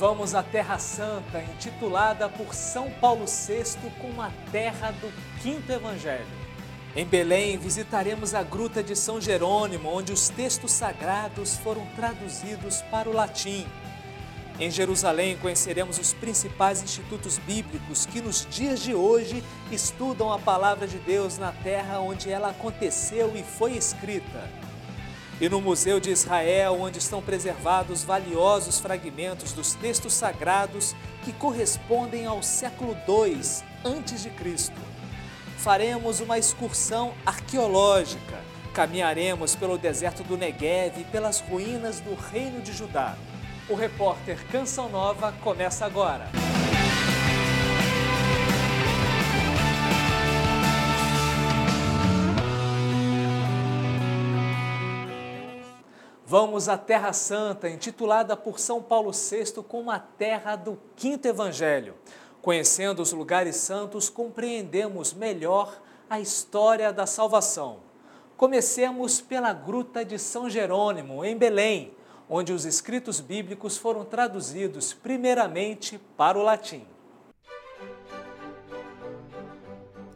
Vamos à Terra Santa, intitulada por São Paulo VI como a terra do quinto evangelho. Em Belém, visitaremos a Gruta de São Jerônimo, onde os textos sagrados foram traduzidos para o latim. Em Jerusalém, conheceremos os principais institutos bíblicos que nos dias de hoje estudam a palavra de Deus na terra onde ela aconteceu e foi escrita. E no Museu de Israel, onde estão preservados valiosos fragmentos dos textos sagrados que correspondem ao século II a.C. Faremos uma excursão arqueológica, caminharemos pelo deserto do Neguev e pelas ruínas do Reino de Judá. O repórter Canção Nova começa agora. Vamos à Terra Santa, intitulada por São Paulo VI como a terra do quinto evangelho. Conhecendo os lugares santos, compreendemos melhor a história da salvação. Comecemos pela Gruta de São Jerônimo, em Belém, onde os escritos bíblicos foram traduzidos primeiramente para o latim.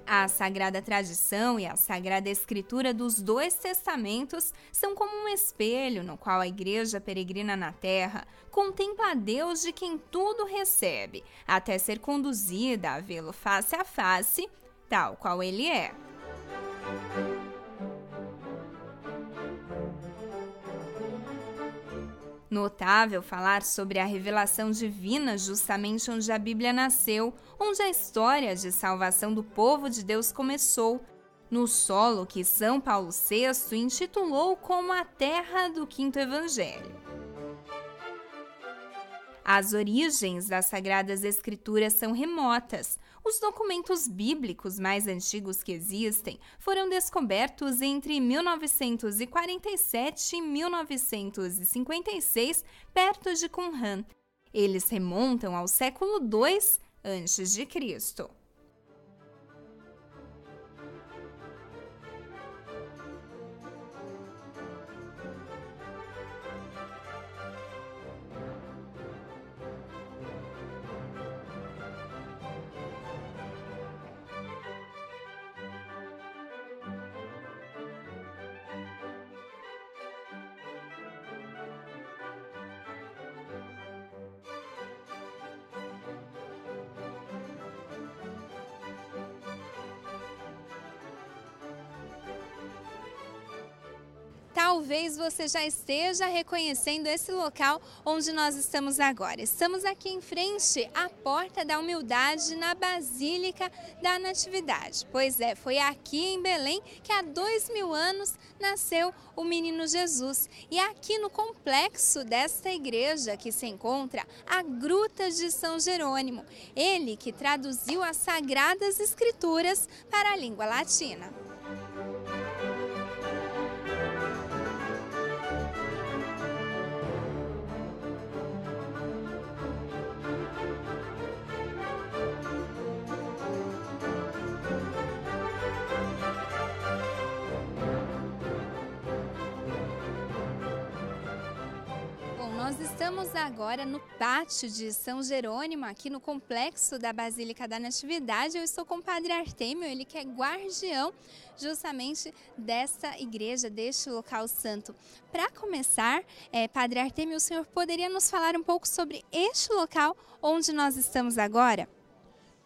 A Sagrada Tradição e a Sagrada Escritura dos dois testamentos são como um espelho no qual a Igreja peregrina na terra contempla a Deus de quem tudo recebe, até ser conduzida a vê-lo face a face, tal qual ele é. Notável falar sobre a revelação divina justamente onde a Bíblia nasceu, onde a história de salvação do povo de Deus começou, no solo que São Paulo VI intitulou como a terra do quinto evangelho. As origens das Sagradas Escrituras são remotas. Os documentos bíblicos mais antigos que existem foram descobertos entre 1947 e 1956, perto de Qumran. Eles remontam ao século II a.C. Talvez você já esteja reconhecendo esse local onde nós estamos agora. Estamos aqui em frente à Porta da Humildade, na Basílica da Natividade. Pois é, foi aqui em Belém que há 2000 anos nasceu o menino Jesus. E aqui no complexo desta igreja que se encontra a Gruta de São Jerônimo. Ele que traduziu as Sagradas Escrituras para a língua latina. Nós estamos agora no pátio de São Jerônimo, aqui no complexo da Basílica da Natividade. Eu estou com o Padre Artêmio, ele que é guardião justamente desta igreja, deste local santo. Para começar, Padre Artêmio, o senhor poderia nos falar um pouco sobre este local onde nós estamos agora?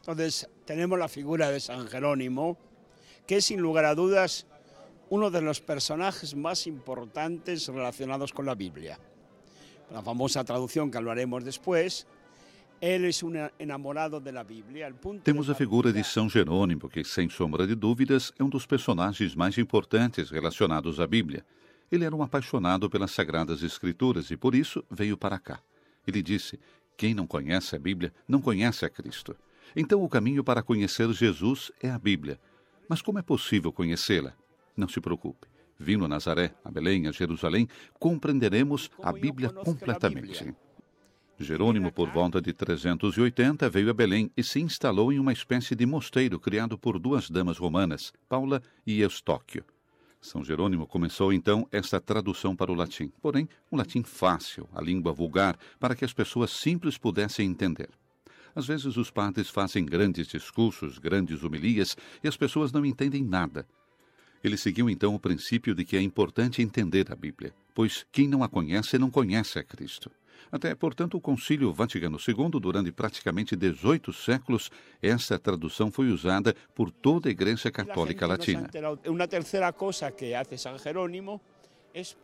Então, temos a figura de São Jerônimo, que é, sem lugar a dúvidas, um dos personagens mais importantes relacionados com a Bíblia. La famosa traducción que hablaremos después, él es un enamorado de la Bíblia. Temos a figura de São Jerônimo, que, sem sombra de dúvidas, é um dos personagens mais importantes relacionados à Bíblia. Ele era um apaixonado pelas Sagradas Escrituras e, por isso, veio para cá. Ele disse: quem não conhece a Bíblia não conhece a Cristo. Então, o caminho para conhecer Jesus é a Bíblia. Mas como é possível conhecê-la? Não se preocupe. Vindo a Nazaré, a Belém, a Jerusalém, compreenderemos a Bíblia completamente. Jerônimo, por volta de 380, veio a Belém e se instalou em uma espécie de mosteiro criado por duas damas romanas, Paula e Eustóquio. São Jerônimo começou então esta tradução para o latim, porém um latim fácil, a língua vulgar, para que as pessoas simples pudessem entender. Às vezes os padres fazem grandes discursos, grandes homilias, e as pessoas não entendem nada. Ele seguiu então o princípio de que é importante entender a Bíblia, pois quem não a conhece não conhece a Cristo. Até, portanto, o Concílio Vaticano II, durante praticamente 18 séculos, essa tradução foi usada por toda a Igreja Católica Latina.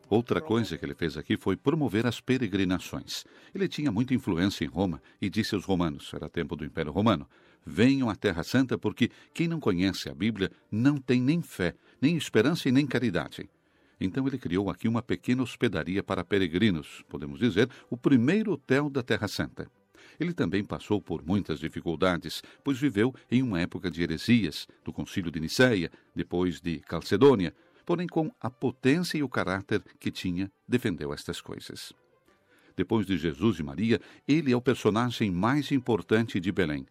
Outra coisa que ele fez aqui foi promover as peregrinações. Ele tinha muita influência em Roma e disse aos romanos, era tempo do Império Romano, venham à Terra Santa porque quem não conhece a Bíblia não tem nem fé, nem esperança e nem caridade. Então ele criou aqui uma pequena hospedaria para peregrinos, podemos dizer, o primeiro hotel da Terra Santa. Ele também passou por muitas dificuldades, pois viveu em uma época de heresias, do Concílio de Nicéia, depois de Calcedônia, porém com a potência e o caráter que tinha, defendeu estas coisas. Depois de Jesus e Maria, ele é o personagem mais importante de Belém.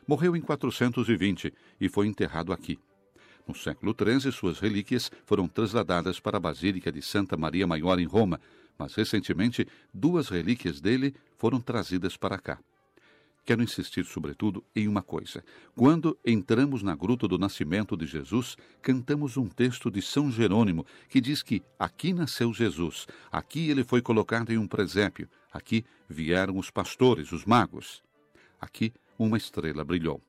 Morreu em 420 e foi enterrado aqui. No século XIII, suas relíquias foram trasladadas para a Basílica de Santa Maria Maior em Roma, mas recentemente 2 relíquias dele foram trazidas para cá. Quero insistir, sobretudo, em uma coisa. Quando entramos na Gruta do Nascimento de Jesus, cantamos um texto de São Jerônimo, que diz que aqui nasceu Jesus, aqui ele foi colocado em um presépio, aqui vieram os pastores, os magos. Aqui uma estrela brilhou.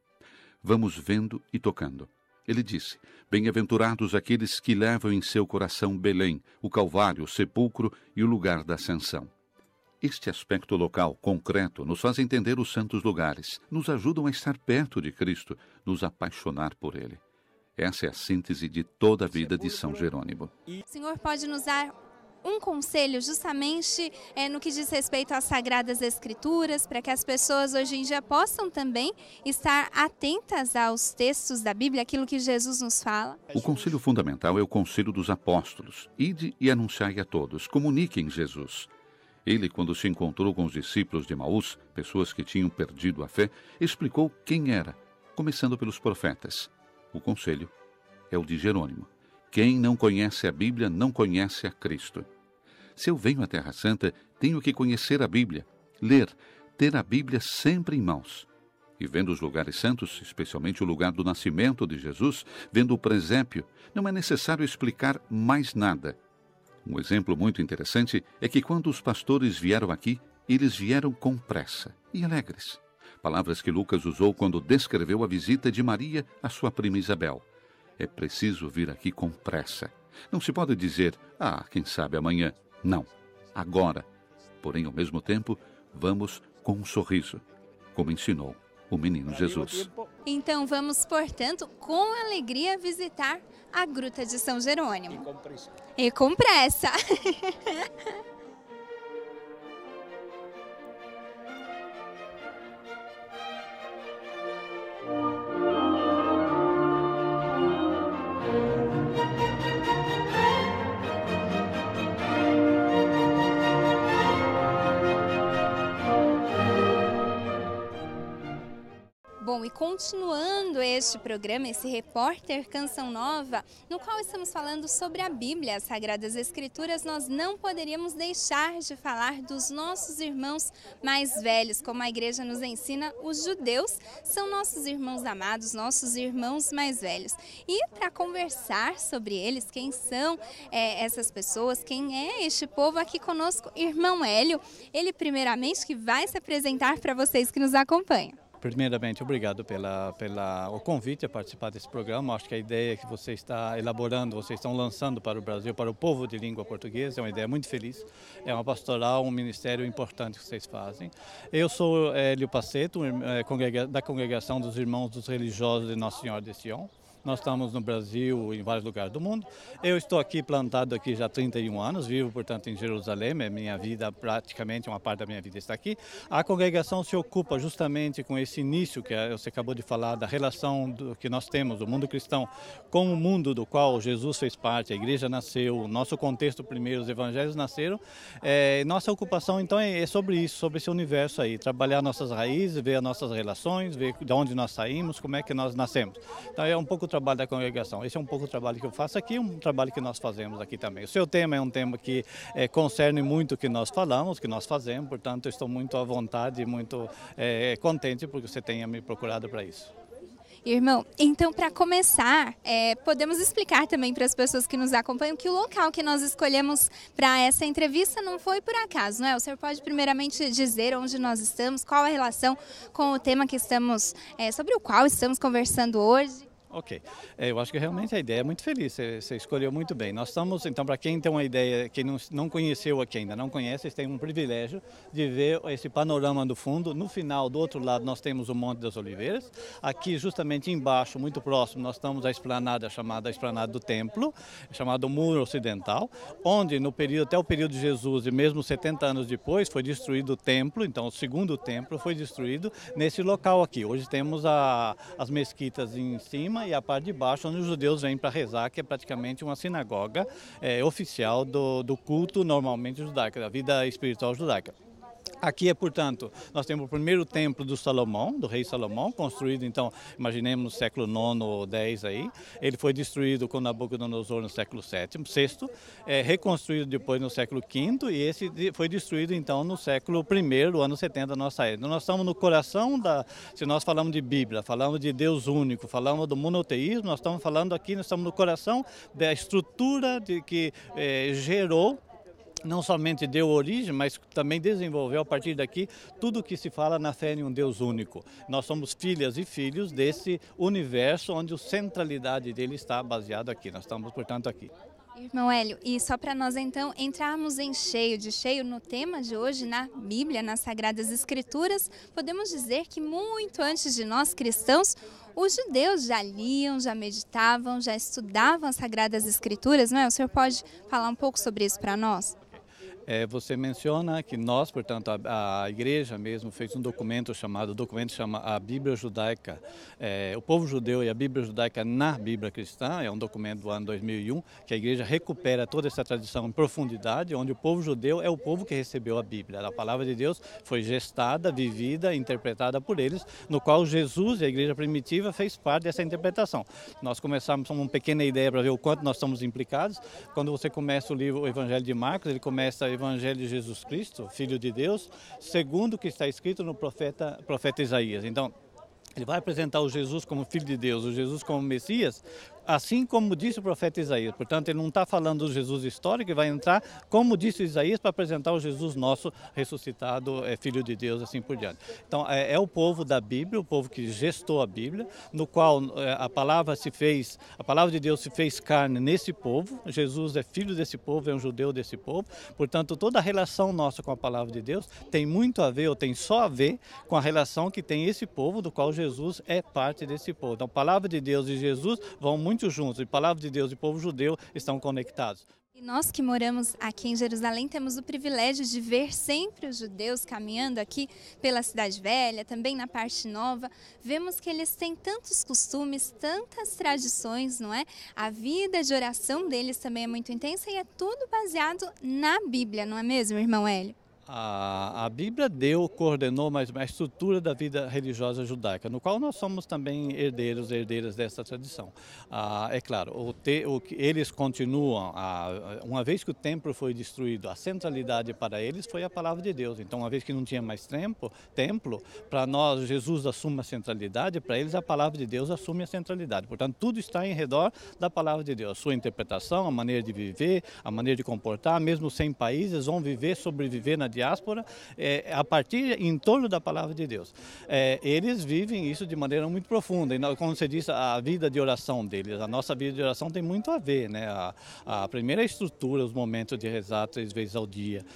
Vamos vendo e tocando. Ele disse, bem-aventurados aqueles que levam em seu coração Belém, o Calvário, o sepulcro e o lugar da ascensão. Este aspecto local, concreto, nos faz entender os santos lugares, nos ajudam a estar perto de Cristo, nos apaixonar por Ele. Essa é a síntese de toda a vida de São Jerônimo. O senhor pode nos dar um conselho justamente no que diz respeito às Sagradas Escrituras, para que as pessoas hoje em dia possam também estar atentas aos textos da Bíblia, aquilo que Jesus nos fala? O conselho fundamental é o conselho dos apóstolos. Ide e anunciai a todos, comuniquem Jesus. Ele, quando se encontrou com os discípulos de Emaús, pessoas que tinham perdido a fé, explicou quem era, começando pelos profetas. O conselho é o de Jerônimo. Quem não conhece a Bíblia não conhece a Cristo. Se eu venho à Terra Santa, tenho que conhecer a Bíblia, ler, ter a Bíblia sempre em mãos. E vendo os lugares santos, especialmente o lugar do nascimento de Jesus, vendo o presépio, não é necessário explicar mais nada. Um exemplo muito interessante é que quando os pastores vieram aqui, eles vieram com pressa e alegres. Palavras que Lucas usou quando descreveu a visita de Maria à sua prima Isabel. É preciso vir aqui com pressa. Não se pode dizer, quem sabe amanhã. Não, agora. Porém, ao mesmo tempo, vamos com um sorriso, como ensinou o menino Jesus. Então vamos, portanto, com alegria visitar a Gruta de São Jerônimo. E com pressa. Bom, e continuando este programa, esse Repórter Canção Nova, no qual estamos falando sobre a Bíblia, as Sagradas Escrituras, nós não poderíamos deixar de falar dos nossos irmãos mais velhos. Como a igreja nos ensina, os judeus são nossos irmãos amados, nossos irmãos mais velhos. E para conversar sobre eles, quem são essas pessoas, quem é este povo, aqui conosco, irmão Hélio, ele primeiramente que vai se apresentar para vocês que nos acompanham. Primeiramente, obrigado pelo convite a participar desse programa. Acho que a ideia que você está elaborando, vocês estão lançando para o Brasil, para o povo de língua portuguesa, é uma ideia muito feliz. É uma pastoral, um ministério importante que vocês fazem. Eu sou Hélio Passeto, da Congregação dos Irmãos dos Religiosos de Nossa Senhora de Sion. Nós estamos no Brasil, em vários lugares do mundo. Eu estou aqui plantado aqui já há 31 anos, vivo, portanto, em Jerusalém. Minha vida, praticamente, uma parte da minha vida está aqui. A congregação se ocupa justamente com esse início que você acabou de falar, da relação que nós temos, o mundo cristão, com o mundo do qual Jesus fez parte, a igreja nasceu, o nosso contexto primeiro, os evangelhos nasceram. Nossa ocupação, então, é sobre isso, sobre esse universo aí. Trabalhar nossas raízes, ver as nossas relações, ver de onde nós saímos, como é que nós nascemos. Então, é um pouco trabalho da congregação. Esse é um pouco o trabalho que eu faço aqui, um trabalho que nós fazemos aqui também. O seu tema é um tema que concerne muito o que nós falamos, o que nós fazemos, portanto, eu estou muito à vontade e muito contente porque você tenha me procurado para isso. Irmão, então para começar, podemos explicar também para as pessoas que nos acompanham que o local que nós escolhemos para essa entrevista não foi por acaso, não é? O senhor pode primeiramente dizer onde nós estamos, qual a relação com o tema que estamos, sobre o qual estamos conversando hoje? Ok, eu acho que realmente a ideia é muito feliz, você escolheu muito bem. Nós estamos, então, para quem tem uma ideia, quem não conheceu aqui ainda, não conhece, tem um privilégio de ver esse panorama do fundo. No final, do outro lado, nós temos o Monte das Oliveiras. Aqui, justamente embaixo, muito próximo, nós estamos a esplanada chamada Esplanada do Templo, chamado Muro Ocidental, onde até o período de Jesus e mesmo 70 anos depois foi destruído o templo, então o segundo templo foi destruído nesse local aqui. Hoje temos as mesquitas em cima e a parte de baixo, onde os judeus vêm para rezar, que é praticamente uma sinagoga oficial do culto normalmente judaico, da vida espiritual judaica. Aqui portanto, nós temos o primeiro templo do Salomão, do rei Salomão, construído, então, imaginemos no século IX ou X aí. Ele foi destruído com Nabucodonosor no século VI, reconstruído depois no século V, e esse foi destruído, então, no século I, ano 70 da nossa era. Então, nós estamos no coração se nós falamos de Bíblia, falamos de Deus único, falamos do monoteísmo, nós estamos falando aqui, nós estamos no coração da estrutura que gerou, não somente deu origem, mas também desenvolveu a partir daqui tudo o que se fala na fé em um Deus único. Nós somos filhas e filhos desse universo onde a centralidade dele está baseada aqui. Nós estamos, portanto, aqui. Irmão Hélio, e só para nós então entrarmos de cheio no tema de hoje, na Bíblia, nas Sagradas Escrituras, podemos dizer que muito antes de nós cristãos, os judeus já liam, já meditavam, já estudavam as Sagradas Escrituras, não é? O senhor pode falar um pouco sobre isso para nós? Você menciona que nós, portanto, a igreja mesmo fez um documento chama a Bíblia Judaica. O povo judeu e a Bíblia Judaica na Bíblia Cristã, é um documento do ano 2001, que a igreja recupera toda essa tradição em profundidade, onde o povo judeu é o povo que recebeu a Bíblia. A palavra de Deus foi gestada, vivida, interpretada por eles, no qual Jesus e a igreja primitiva fez parte dessa interpretação. Nós começamos com uma pequena ideia para ver o quanto nós estamos implicados. Quando você começa o Evangelho de Marcos, ele começa Evangelho de Jesus Cristo, Filho de Deus, segundo o que está escrito no profeta Isaías. Então, ele vai apresentar o Jesus como Filho de Deus, o Jesus como Messias, assim como disse o profeta Isaías. Portanto, ele não está falando do Jesus histórico, ele vai entrar, como disse Isaías, para apresentar o Jesus nosso ressuscitado, Filho de Deus, assim por diante. Então, é o povo da Bíblia, o povo que gestou a Bíblia, no qual a palavra de Deus se fez carne nesse povo. Jesus é filho desse povo, é um judeu desse povo. Portanto, toda a relação nossa com a palavra de Deus tem muito a ver, ou tem só a ver, com a relação que tem esse povo, do qual Jesus é parte desse povo. Então, a palavra de Deus e Jesus vão muito juntos, e a palavra de Deus e o povo judeu estão conectados. E nós que moramos aqui em Jerusalém temos o privilégio de ver sempre os judeus caminhando aqui pela Cidade Velha, também na parte nova. Vemos que eles têm tantos costumes, tantas tradições, não é? A vida de oração deles também é muito intensa e é tudo baseado na Bíblia, não é mesmo, irmão Hélio? A Bíblia coordenou mais a estrutura da vida religiosa judaica, no qual nós somos também herdeiras dessa tradição. É claro, eles continuam, uma vez que o templo foi destruído, a centralidade para eles foi a palavra de Deus. Então, uma vez que não tinha mais templo, para nós Jesus assume a centralidade, para eles a palavra de Deus assume a centralidade. Portanto, tudo está em redor da palavra de Deus. A sua interpretação, a maneira de viver, a maneira de comportar, mesmo sem países, vão sobreviver na diáspora, a partir em torno da palavra de Deus. Eles vivem isso de maneira muito profunda. E, como você disse, a vida de oração deles, a nossa vida de oração tem muito a ver, né? A primeira estrutura, os momentos de rezar 3 vezes ao dia.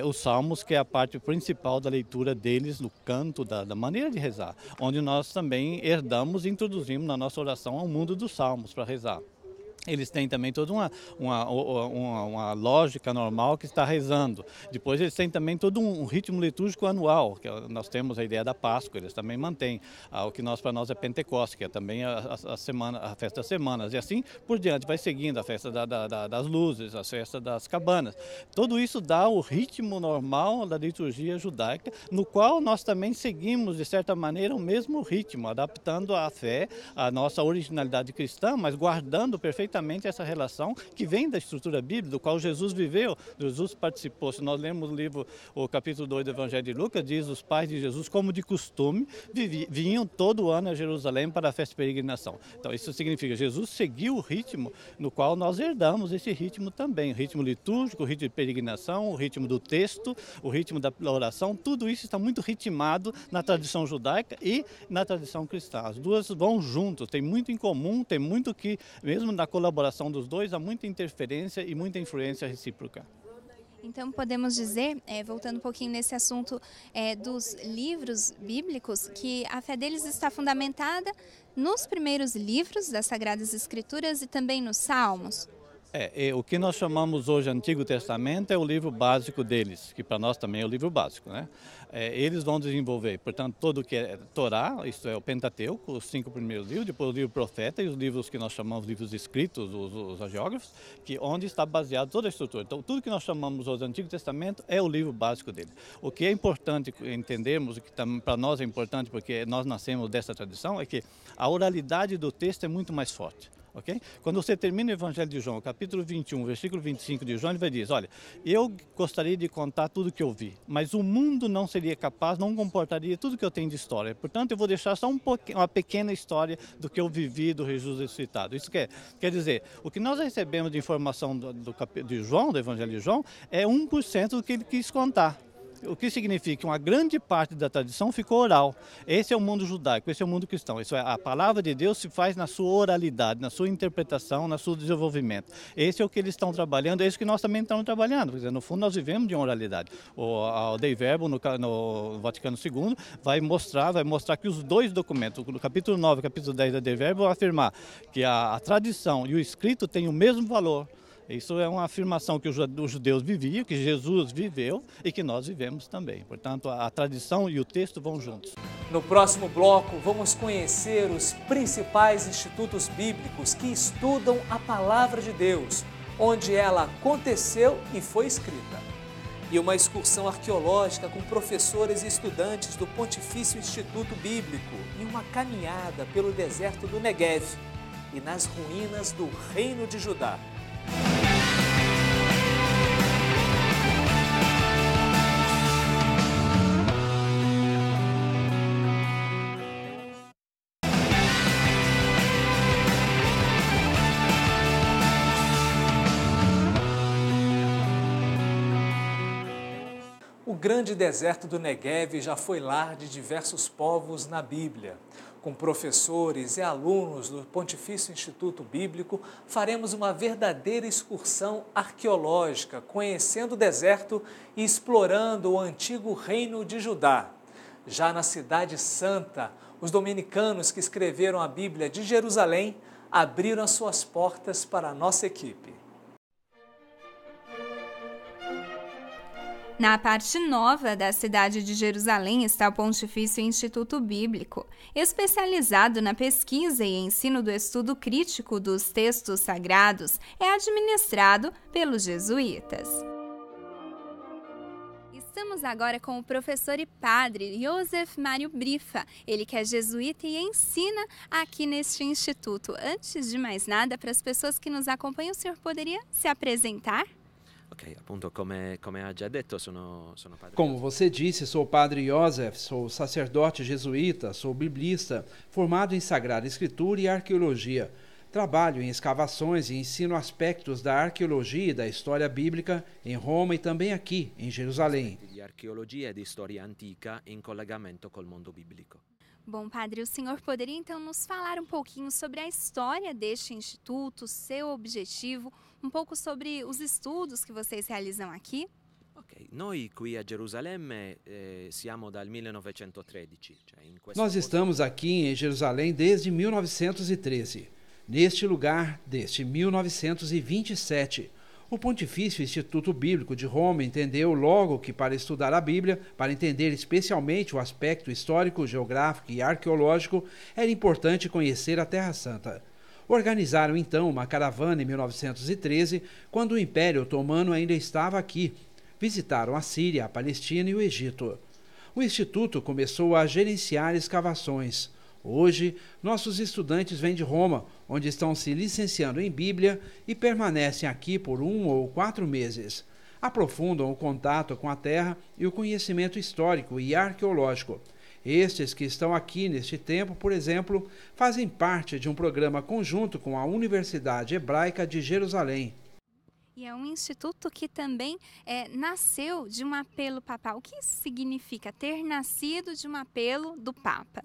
Os salmos, que é a parte principal da leitura deles, do canto, da maneira de rezar, onde nós também herdamos e introduzimos na nossa oração ao mundo dos salmos para rezar. Eles têm também toda uma lógica normal que está rezando. Depois eles têm também todo um ritmo litúrgico anual, que nós temos a ideia da Páscoa, eles também mantêm. O que para nós é Pentecostes, que é também a festa das semanas. E assim por diante, vai seguindo a festa das luzes, a festa das cabanas. Tudo isso dá o ritmo normal da liturgia judaica, no qual nós também seguimos, de certa maneira, o mesmo ritmo, adaptando a fé, a nossa originalidade cristã, mas guardando perfeitamente essa relação que vem da estrutura bíblica, do qual Jesus viveu, Jesus participou. Se nós lemos o livro, o capítulo 2 do Evangelho de Lucas, diz: os pais de Jesus, como de costume, vinham todo ano a Jerusalém para a festa de peregrinação. Então isso significa que Jesus seguiu o ritmo no qual nós herdamos esse ritmo também, o ritmo litúrgico, o ritmo de peregrinação, o ritmo do texto, o ritmo da oração, tudo isso está muito ritmado na tradição judaica e na tradição cristã. As duas vão juntos, tem muito em comum, tem muito que, mesmo na colaboração dos dois, há muita interferência e muita influência recíproca. Então podemos dizer, voltando um pouquinho nesse assunto dos livros bíblicos, que a fé deles está fundamentada nos primeiros livros das Sagradas Escrituras e também nos Salmos. O que nós chamamos hoje Antigo Testamento é o livro básico deles, que para nós também é o livro básico, né? Eles vão desenvolver, portanto, todo o que é Torá, isto é o Pentateuco, os 5 primeiros livros, depois o livro Profeta e os livros que nós chamamos de livros escritos, os agiógrafos, onde está baseado toda a estrutura. Então, tudo que nós chamamos hoje Antigo Testamento é o livro básico dele. O que é importante entendermos, o que para nós é importante porque nós nascemos dessa tradição, é que a oralidade do texto é muito mais forte. Okay? Quando você termina o Evangelho de João, capítulo 21, versículo 25 de João, ele vai dizer: olha, eu gostaria de contar tudo o que eu vi, mas o mundo não seria capaz, não comportaria tudo que eu tenho de história. Portanto, eu vou deixar só uma pequena história do que eu vivi do Jesus ressuscitado. Isso quer dizer, o que nós recebemos de informação de João, do Evangelho de João, é 1% do que ele quis contar. O que significa que uma grande parte da tradição ficou oral. Esse é o mundo judaico, esse é o mundo cristão. Isso é, a palavra de Deus se faz na sua oralidade, na sua interpretação, no seu desenvolvimento. Esse é o que eles estão trabalhando, é isso que nós também estamos trabalhando. Quer dizer, no fundo, nós vivemos de uma oralidade. O Dei Verbo, no Vaticano II, vai mostrar que os dois documentos, no capítulo 9 e capítulo 10 da Dei Verbo, vai afirmar que a tradição e o escrito têm o mesmo valor. Isso é uma afirmação que os judeus viviam, que Jesus viveu e que nós vivemos também. Portanto, a tradição e o texto vão juntos. No próximo bloco, vamos conhecer os principais institutos bíblicos que estudam a Palavra de Deus, onde ela aconteceu e foi escrita. E uma excursão arqueológica com professores e estudantes do Pontifício Instituto Bíblico e uma caminhada pelo deserto do Negev e nas ruínas do Reino de Judá. O grande deserto do Negev já foi lar de diversos povos na Bíblia. Com professores e alunos do Pontifício Instituto Bíblico, faremos uma verdadeira excursão arqueológica, conhecendo o deserto e explorando o antigo Reino de Judá. Já na Cidade Santa, os dominicanos que escreveram a Bíblia de Jerusalém abriram as suas portas para a nossa equipe. Na parte nova da cidade de Jerusalém está o Pontifício Instituto Bíblico, especializado na pesquisa e ensino do estudo crítico dos textos sagrados, é administrado pelos jesuítas. Estamos agora com o professor e padre Josef Mário Brifa, ele que é jesuíta e ensina aqui neste instituto. Antes de mais nada, para as pessoas que nos acompanham, o senhor poderia se apresentar? Ok, appunto, come ha già detto, sono padre. Como você disse, sou o padre Josef, sou sacerdote jesuíta, sou biblista, formado em Sagrada Escritura e Arqueologia. Trabalho em escavações e ensino aspectos da arqueologia e da história bíblica em Roma e também aqui, em Jerusalém. De arqueologia e de história antica em collegamento col mondo biblico. Bom, padre, o senhor poderia então nos falar um pouquinho sobre a história deste instituto, seu objetivo, um pouco sobre os estudos que vocês realizam aqui? Ok, noi qui a Gerusalemme siamo dal 1913. Nós estamos aqui em Jerusalém desde 1913. Neste lugar, desde 1927, o Pontifício Instituto Bíblico de Roma entendeu logo que para estudar a Bíblia, para entender especialmente o aspecto histórico, geográfico e arqueológico, era importante conhecer a Terra Santa. Organizaram então uma caravana em 1913, quando o Império Otomano ainda estava aqui. Visitaram a Síria, a Palestina e o Egito. O Instituto começou a gerenciar escavações. Hoje, nossos estudantes vêm de Roma, onde estão se licenciando em Bíblia e permanecem aqui por 1 ou 4 meses. Aprofundam o contato com a terra e o conhecimento histórico e arqueológico. Estes que estão aqui neste tempo, por exemplo, fazem parte de um programa conjunto com a Universidade Hebraica de Jerusalém. E é um instituto que também nasceu de um apelo papal. O que isso significa, ter nascido de um apelo do Papa?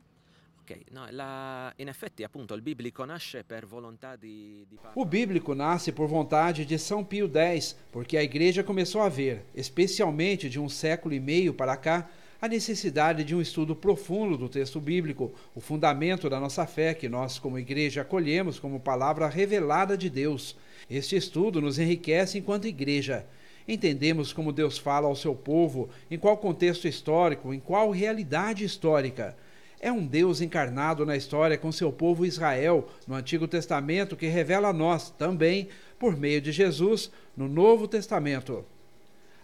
In effetti, appunto, il biblico nasce per volontà di Papa. O bíblico nasce por vontade de São Pio X, porque a Igreja começou a ver, especialmente de 1,5 séculos para cá, a necessidade de um estudo profundo do texto bíblico, o fundamento da nossa fé que nós, como Igreja, acolhemos como palavra revelada de Deus. Este estudo nos enriquece enquanto Igreja. Entendemos como Deus fala ao seu povo, em qual contexto histórico, em qual realidade histórica. É um Deus encarnado na história com seu povo Israel, no Antigo Testamento, que revela a nós, também, por meio de Jesus, no Novo Testamento.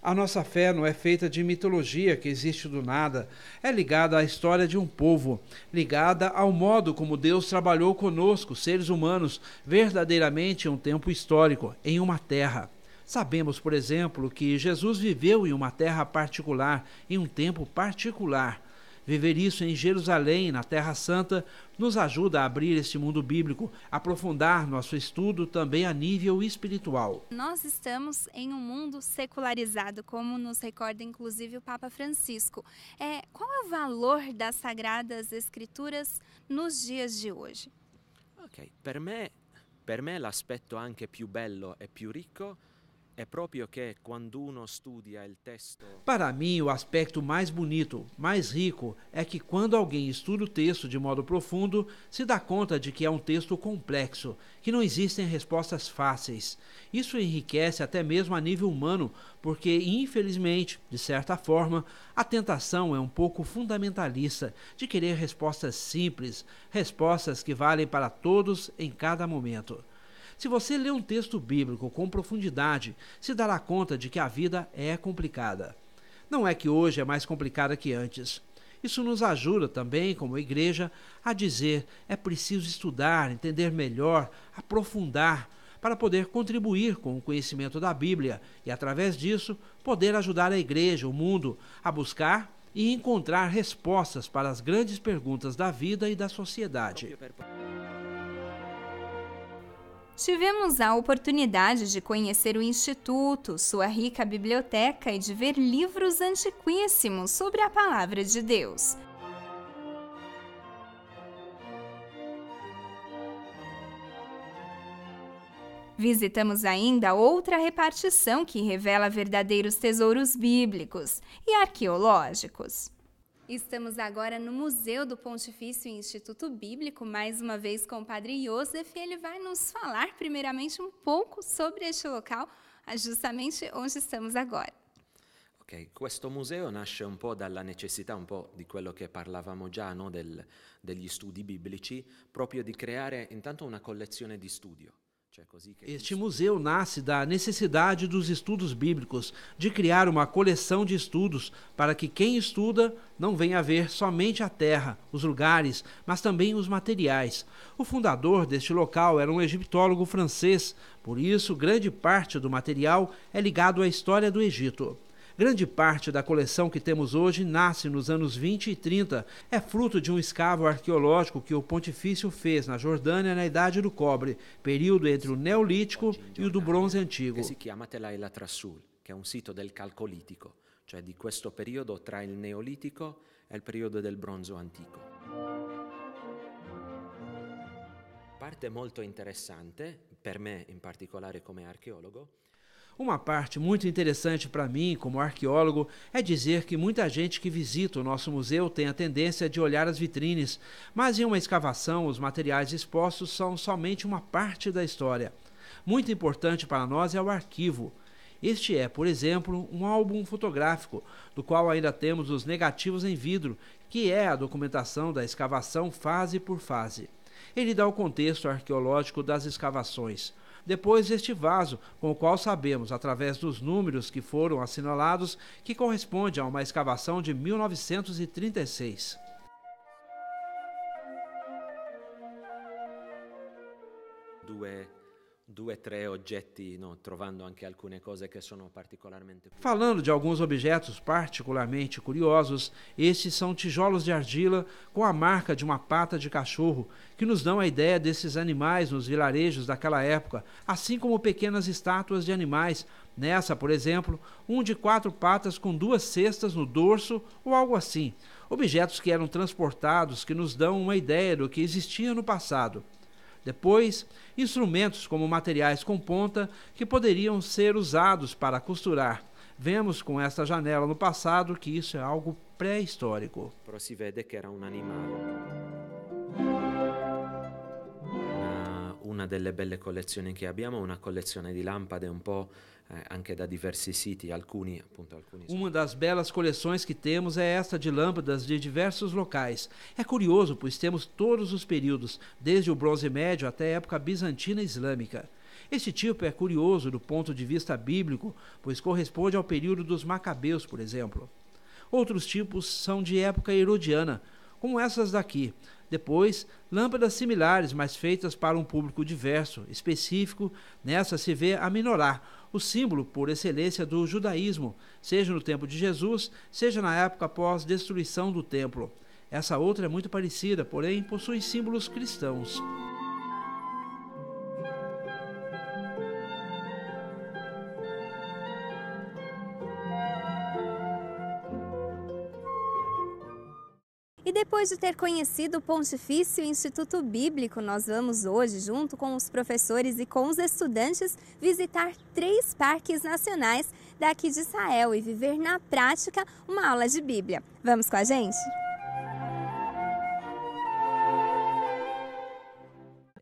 A nossa fé não é feita de mitologia que existe do nada, é ligada à história de um povo, ligada ao modo como Deus trabalhou conosco, seres humanos, verdadeiramente em um tempo histórico, em uma terra. Sabemos, por exemplo, que Jesus viveu em uma terra particular, em um tempo particular. Viver isso em Jerusalém, na Terra Santa, nos ajuda a abrir este mundo bíblico, aprofundar nosso estudo também a nível espiritual. Nós estamos em um mundo secularizado, como nos recorda inclusive o Papa Francisco. Qual é o valor das Sagradas Escrituras nos dias de hoje? Per me l'aspetto anche più bello e più ricco è proprio che quando uno studia il testo. Para mim, o aspecto mais bonito, mais rico, é que quando alguém estuda o texto de modo profundo, se dá conta de que é um texto complexo, que não existem respostas fáceis. Isso enriquece até mesmo a nível humano, porque, infelizmente, de certa forma, a tentação é um pouco fundamentalista, de querer respostas simples, respostas que valem para todos em cada momento. Se você lê um texto bíblico com profundidade, se dará conta de que a vida é complicada. Não é que hoje é mais complicada que antes. Isso nos ajuda também, como igreja, a dizer: é preciso estudar, entender melhor, aprofundar, para poder contribuir com o conhecimento da Bíblia e, através disso, poder ajudar a igreja, o mundo, a buscar e encontrar respostas para as grandes perguntas da vida e da sociedade. Tivemos a oportunidade de conhecer o Instituto, sua rica biblioteca e de ver livros antiquíssimos sobre a Palavra de Deus. Visitamos ainda outra repartição que revela verdadeiros tesouros bíblicos e arqueológicos. Estamos agora no Museu do Pontifício Instituto Bíblico, mais uma vez com o Padre Joseph, e ele vai nos falar primeiramente um pouco sobre este local, justamente onde estamos agora. Questo museo nasce un po' dalla necessità, un po' di quello che parlavamo già, no? Degli studi biblici, proprio di creare intanto una collezione di studio. Este museu nasce da necessidade dos estudos bíblicos, de criar uma coleção de estudos para que quem estuda não venha ver somente a terra, os lugares, mas também os materiais. O fundador deste local era um egiptólogo francês, por isso grande parte do material é ligado à história do Egito. Grande parte da coleção que temos hoje nasce nos anos 20 e 30. É fruto de um escavo arqueológico que o Pontifício fez na Jordânia na Idade do Cobre, período entre o Neolítico e o do Bronze Antigo. Che si chiama Tel El Trassul, che è un sito del Calcolitico, cioè di questo periodo tra il Neolitico e il periodo del Bronzo Antico. Parte molto interessante, per me in particolare come archeologo. Uma parte muito interessante para mim, como arqueólogo, é dizer que muita gente que visita o nosso museu tem a tendência de olhar as vitrines, mas em uma escavação os materiais expostos são somente uma parte da história. Muito importante para nós é o arquivo. Este é, por exemplo, um álbum fotográfico, do qual ainda temos os negativos em vidro, que é a documentação da escavação fase por fase. Ele dá o contexto arqueológico das escavações. Depois este vaso, com o qual sabemos, através dos números que foram assinalados, que corresponde a uma escavação de 1936. Due, tre oggetti, no, trovando anche alcune cose che sono particolarmente... Falando de alguns objetos particularmente curiosos, estes são tijolos de argila com a marca de uma pata de cachorro, que nos dão a ideia desses animais nos vilarejos daquela época, assim como pequenas estátuas de animais. Nessa, por exemplo, um de 4 patas com 2 cestas no dorso ou algo assim. Objetos que eram transportados, que nos dão uma ideia do que existia no passado. Depois, instrumentos como materiais com ponta que poderiam ser usados para costurar. Vemos com esta janela no passado que isso é algo pré-histórico. Però si vede che era un animale. Una delle belle collezioni che abbiamo è una collezione di lampade un po' anche da diversi siti, alcuni. Uma das belas coleções que temos é esta de lâmpadas de diversos locais. É curioso, pois temos todos os períodos, desde o Bronze Médio até a época bizantina islâmica. Este tipo é curioso do ponto de vista bíblico, pois corresponde ao período dos Macabeus, por exemplo. Outros tipos são de época herodiana, como essas daqui. Depois, lâmpadas similares, mas feitas para um público diverso, específico. Nessa se vê a menorá, o símbolo por excelência do judaísmo, seja no tempo de Jesus, seja na época após destruição do templo. Essa outra é muito parecida, porém possui símbolos cristãos. E depois de ter conhecido o Pontifício Instituto Bíblico, nós vamos hoje, junto com os professores e com os estudantes, visitar 3 parques nacionais daqui de Israel e viver na prática uma aula de Bíblia. Vamos com a gente?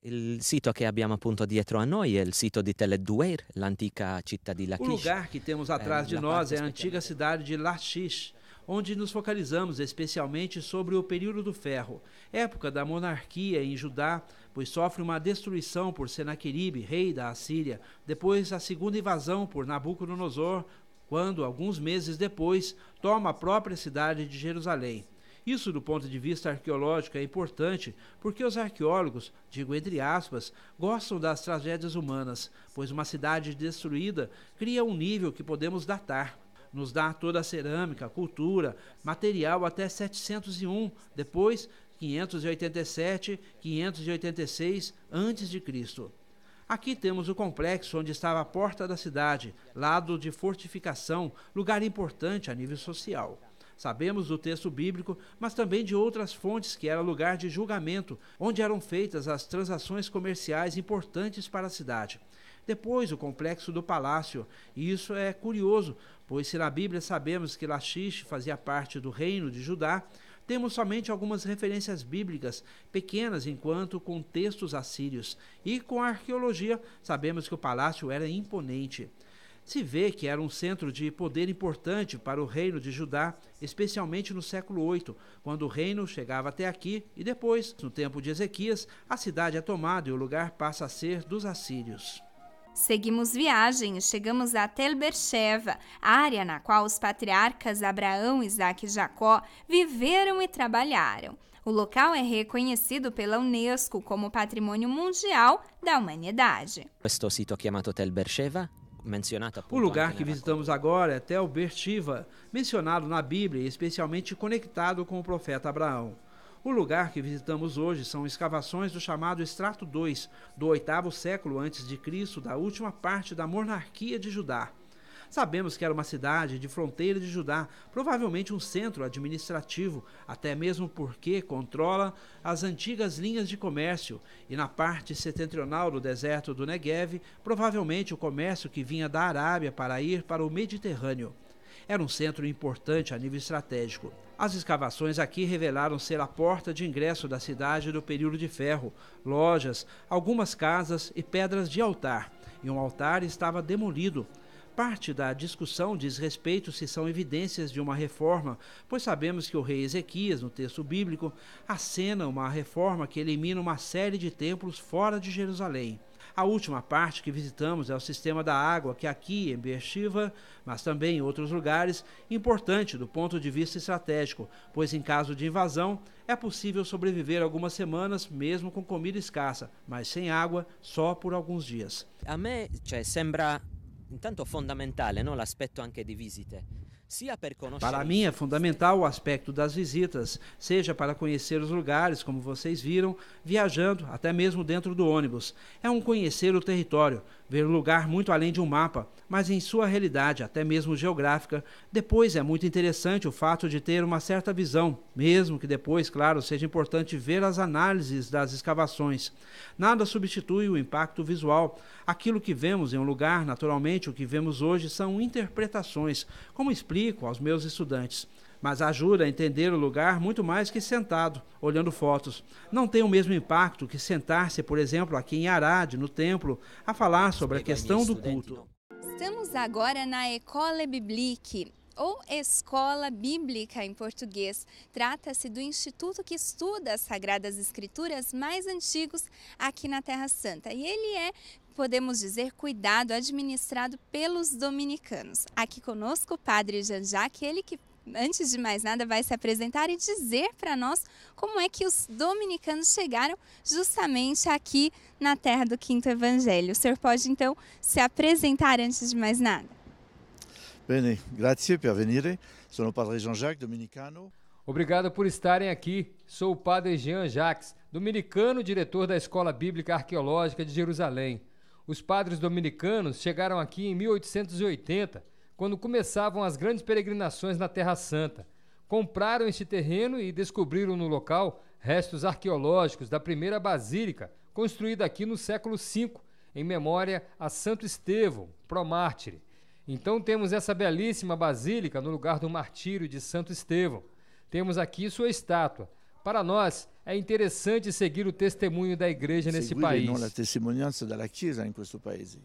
Il sito che abbiamo appunto dietro a noi è il sito di Tel Duer, l'antica città di Lachish. O lugar que temos atrás de nós é a antiga cidade de Lachish, onde nos focalizamos especialmente sobre o período do ferro, época da monarquia em Judá, pois sofre uma destruição por Senaqueribe, rei da Assíria, depois a segunda invasão por Nabucodonosor, quando, alguns meses depois, toma a própria cidade de Jerusalém. Isso, do ponto de vista arqueológico, é importante porque os arqueólogos, digo entre aspas, gostam das tragédias humanas, pois uma cidade destruída cria um nível que podemos datar. Nos dá toda a cerâmica, cultura, material até 701, depois 587, 586 a.C. Aqui temos o complexo onde estava a porta da cidade, lado de fortificação, lugar importante a nível social. Sabemos do texto bíblico, mas também de outras fontes que era lugar de julgamento, onde eram feitas as transações comerciais importantes para a cidade. Depois, o complexo do palácio, e isso é curioso, pois se na Bíblia sabemos que Lachish fazia parte do reino de Judá, temos somente algumas referências bíblicas, pequenas enquanto com textos assírios, e com a arqueologia sabemos que o palácio era imponente. Se vê que era um centro de poder importante para o reino de Judá, especialmente no século VIII, quando o reino chegava até aqui, e depois, no tempo de Ezequias, a cidade é tomada e o lugar passa a ser dos assírios. Seguimos viagem e chegamos a Tel Beersheva, área na qual os patriarcas Abraão, Isaque e Jacó viveram e trabalharam. O local é reconhecido pela Unesco como Patrimônio Mundial da Humanidade. Questo sito chiamato Tel Beersheva, o lugar que visitamos agora é Tel Beersheva, mencionado na Bíblia e especialmente conectado com o profeta Abraão. O lugar que visitamos hoje são escavações do chamado Estrato 2, do 8º século a.C., da última parte da monarquia de Judá. Sabemos que era uma cidade de fronteira de Judá, provavelmente um centro administrativo, até mesmo porque controla as antigas linhas de comércio, e na parte setentrional do deserto do Neguev, provavelmente o comércio que vinha da Arábia para ir para o Mediterrâneo. Era um centro importante a nível estratégico. As escavações aqui revelaram ser a porta de ingresso da cidade do período de ferro, lojas, algumas casas e pedras de altar. E um altar estava demolido. Parte da discussão diz respeito se são evidências de uma reforma, pois sabemos que o rei Ezequias, no texto bíblico, acena uma reforma que elimina uma série de templos fora de Jerusalém. A última parte que visitamos é o sistema da água, que aqui em Beersheba, mas também em outros lugares, importante do ponto de vista estratégico, pois em caso de invasão é possível sobreviver algumas semanas mesmo com comida escassa, mas sem água só por alguns dias. A me sembra intanto fondamentale, no, l'aspetto anche di visite. Para mim é fundamental o aspecto das visitas, seja para conhecer os lugares, como vocês viram, viajando, até mesmo dentro do ônibus. É um conhecer o território, ver o lugar muito além de um mapa, mas em sua realidade, até mesmo geográfica. Depois é muito interessante o fato de ter uma certa visão, mesmo que depois, claro, seja importante ver as análises das escavações. Nada substitui o impacto visual. Aquilo que vemos em um lugar, naturalmente, o que vemos hoje são interpretações, como explico aos meus estudantes, mas ajuda a entender o lugar muito mais que sentado, olhando fotos. Não tem o mesmo impacto que sentar-se, por exemplo, aqui em Arad, no templo, a falar sobre a questão do culto. Estamos agora na École Biblique, ou Escola Bíblica em português. Trata-se do instituto que estuda as Sagradas Escrituras mais antigos aqui na Terra Santa. E ele é, podemos dizer, cuidado, administrado pelos dominicanos. Aqui conosco o padre Jean-Jacques, ele que, antes de mais nada, vai se apresentar e dizer para nós como é que os dominicanos chegaram justamente aqui na terra do Quinto Evangelho. O senhor pode, então, se apresentar antes de mais nada? Bene, grazie per venire. Sono o padre Jean-Jacques, dominicano. Obrigado por estarem aqui. Sou o padre Jean-Jacques, dominicano, diretor da Escola Bíblica Arqueológica de Jerusalém. Os padres dominicanos chegaram aqui em 1880, quando começavam as grandes peregrinações na Terra Santa. Compraram este terreno e descobriram no local restos arqueológicos da primeira basílica, construída aqui no século V, em memória a Santo Estevão, promártire. Então temos essa belíssima basílica no lugar do martírio de Santo Estevão. Temos aqui sua estátua. Para nós, é interessante seguir o testemunho da igreja nesse país. A testemunhanza da Chiesa em questo paese.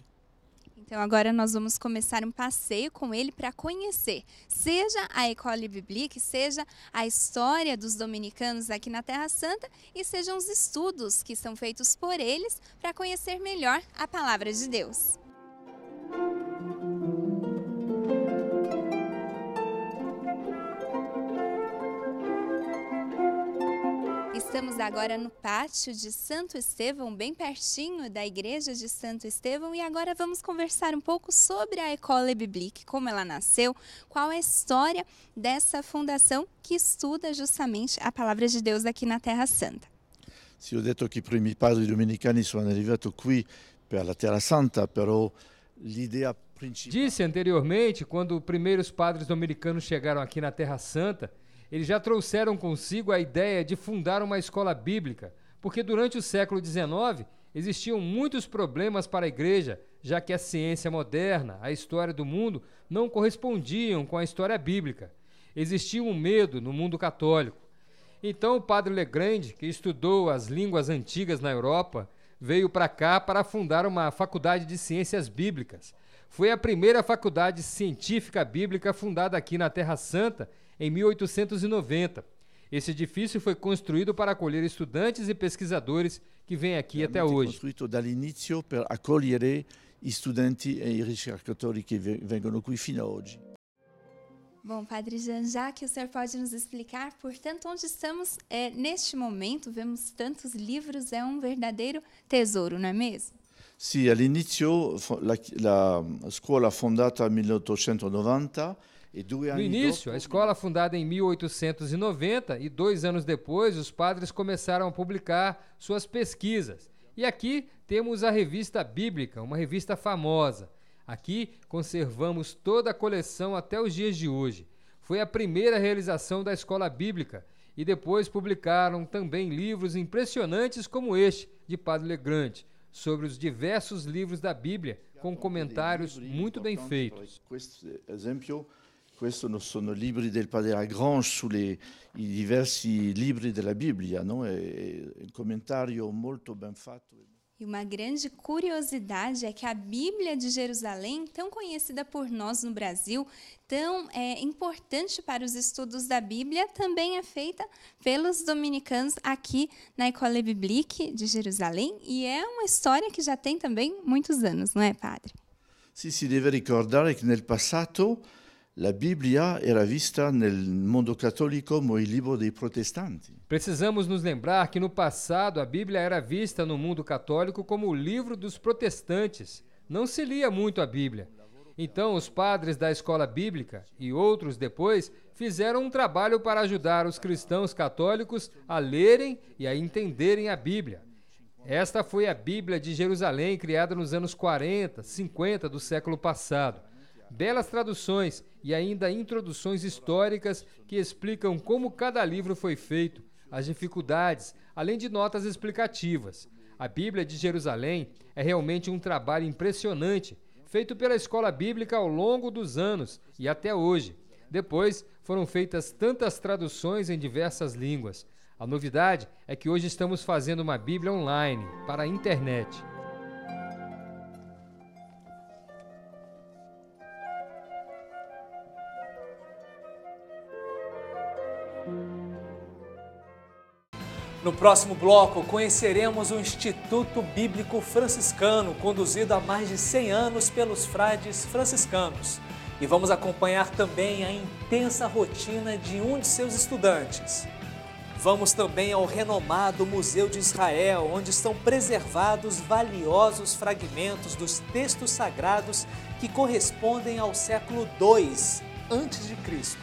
Então agora nós vamos começar um passeio com ele para conhecer, seja a École Biblique, seja a história dos dominicanos aqui na Terra Santa e sejam os estudos que são feitos por eles para conhecer melhor a Palavra de Deus. Estamos agora no pátio de Santo Estevão, bem pertinho da igreja de Santo Estevão, e agora vamos conversar um pouco sobre a École Biblique, como ela nasceu, qual é a história dessa fundação que estuda justamente a Palavra de Deus aqui na Terra Santa. Se ho detto che i primi padri dominicani sono arrivati qui per la Terra Santa, però l'idea principale... Disse anteriormente, quando os primeiros padres dominicanos chegaram aqui na Terra Santa, eles já trouxeram consigo a ideia de fundar uma escola bíblica, porque durante o século XIX existiam muitos problemas para a igreja, já que a ciência moderna, a história do mundo, não correspondiam com a história bíblica. Existia um medo no mundo católico. Então o padre Legrand, que estudou as línguas antigas na Europa, veio para cá para fundar uma faculdade de ciências bíblicas. Foi a primeira faculdade científica bíblica fundada aqui na Terra Santa em 1890. Esse edifício foi construído para acolher estudantes e pesquisadores que vêm aqui até hoje. Construído dall'inizio per accogliere i studenti e i ricercatori che vengono qui fino a oggi. Bom, Padre Jean-Jacques, o senhor pode nos explicar, portanto, onde estamos neste momento? Vemos tantos livros, é um verdadeiro tesouro, não é mesmo? Sì, all'inizio la scuola fondata nel 1890 e 2 anni No início, dopo, a escola fundada em 1890 e 2 anos depois, os padres começaram a publicar suas pesquisas. E aqui temos a Revista Bíblica, uma revista famosa. Aqui conservamos toda a coleção até os dias de hoje. Foi a primeira realização da Escola Bíblica e depois publicaram também livros impressionantes como este, de Padre Legrand, sobre os diversos livros da Bíblia, com comentários muito bem feitos. Questi sono libri del Padre Lagrange sui diversi libri della Bibbia, no? È un commentario molto ben fatto. E uma grande curiosidade é que a Bíblia de Jerusalém, tão conhecida por nós no Brasil, tão importante para os estudos da Bíblia, também é feita pelos dominicanos aqui na École Biblique de Jerusalém, e é uma história que já tem também muitos anos, não é, padre? Sì, si deve ricordare che nel passato la Bibbia era vista nel mondo cattolico come il libro dei protestanti. Precisamos nos lembrar que no passado a Bíblia era vista no mundo católico como o livro dos protestantes. Não se lia muito a Bíblia. Então os padres da escola bíblica e outros depois fizeram um trabalho para ajudar os cristãos católicos a lerem e a entenderem a Bíblia. Esta foi a Bíblia de Jerusalém, criada nos anos 40, 50 do século passado. Belas traduções e ainda introduções históricas que explicam como cada livro foi feito, as dificuldades, além de notas explicativas. A Bíblia de Jerusalém é realmente um trabalho impressionante, feito pela escola bíblica ao longo dos anos e até hoje. Depois foram feitas tantas traduções em diversas línguas. A novidade é que hoje estamos fazendo uma Bíblia online, para a internet. No próximo bloco, conheceremos o Instituto Bíblico Franciscano, conduzido há mais de 100 anos pelos frades franciscanos. E vamos acompanhar também a intensa rotina de um de seus estudantes. Vamos também ao renomado Museu de Israel, onde estão preservados valiosos fragmentos dos textos sagrados que correspondem ao século II a.C.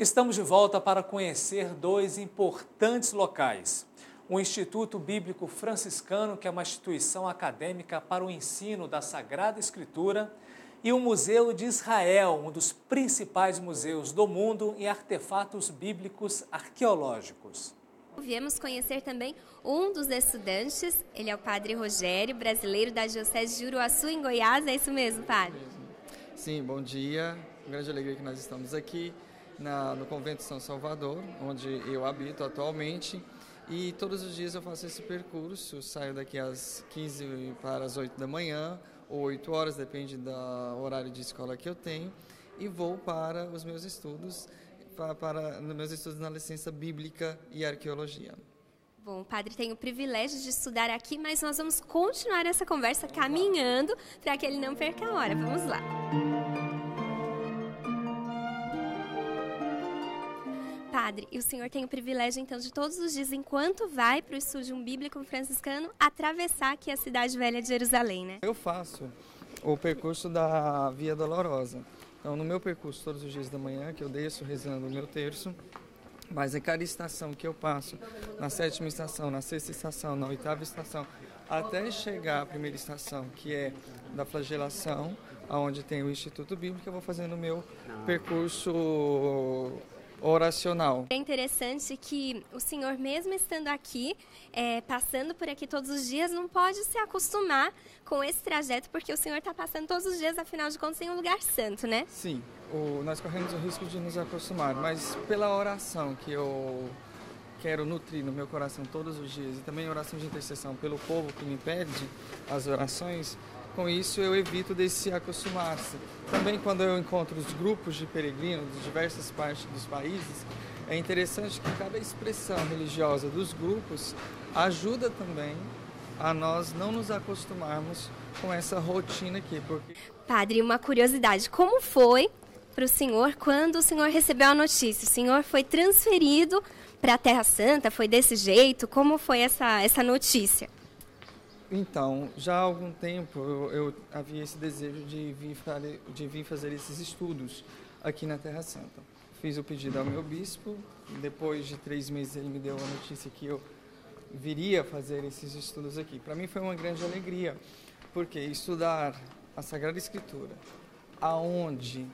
Estamos de volta para conhecer dois importantes locais. O Instituto Bíblico Franciscano, que é uma instituição acadêmica para o ensino da Sagrada Escritura, e o Museu de Israel, um dos principais museus do mundo em artefatos bíblicos arqueológicos. Viemos conhecer também um dos estudantes, ele é o Padre Rogério, brasileiro da Diocese de Uruaçu, em Goiás, é isso mesmo, Padre? Sim, bom dia, grande alegria que nós estamos aqui no Convento de São Salvador, onde eu habito atualmente, e todos os dias eu faço esse percurso, saio daqui às 15 para as 8 da manhã, ou 8 horas, depende do horário de escola que eu tenho, e vou para os meus estudos, para meus estudos na licença Bíblica e Arqueologia. Bom, o padre tem o privilégio de estudar aqui, mas nós vamos continuar essa conversa caminhando para que ele não perca a hora. Vamos lá. Padre, e o senhor tem o privilégio, então, de todos os dias, enquanto vai para o Estúdio Bíblico Franciscano, atravessar aqui a cidade velha de Jerusalém, né? Eu faço o percurso da Via Dolorosa. Então, no meu percurso, todos os dias da manhã, que eu desço rezando o meu terço, mas em cada estação que eu passo, na 7ª estação, na 6ª estação, na 8ª estação, até chegar à primeira estação, que é da flagelação, onde tem o Instituto Bíblico, eu vou fazendo o meu percurso oracional. É interessante que o senhor, mesmo estando aqui, passando por aqui todos os dias, não pode se acostumar com esse trajeto, porque o senhor está passando todos os dias, afinal de contas, em um lugar santo, né? Sim, nós corremos o risco de nos acostumar, mas pela oração que eu quero nutrir no meu coração todos os dias, e também oração de intercessão pelo povo que me pede as orações, com isso eu evito de se acostumar-se. Também quando eu encontro os grupos de peregrinos de diversas partes dos países, é interessante que cada expressão religiosa dos grupos ajuda também a nós não nos acostumarmos com essa rotina aqui. Porque... Padre, uma curiosidade, como foi para o senhor quando o senhor recebeu a notícia? O senhor foi transferido para a Terra Santa, foi desse jeito? Como foi essa notícia? Então, já há algum tempo eu havia esse desejo de vir fazer esses estudos aqui na Terra Santa. Fiz o pedido ao meu bispo, depois de 3 meses ele me deu a notícia que eu viria fazer esses estudos aqui. Para mim foi uma grande alegria, porque estudar a Sagrada Escritura, aonde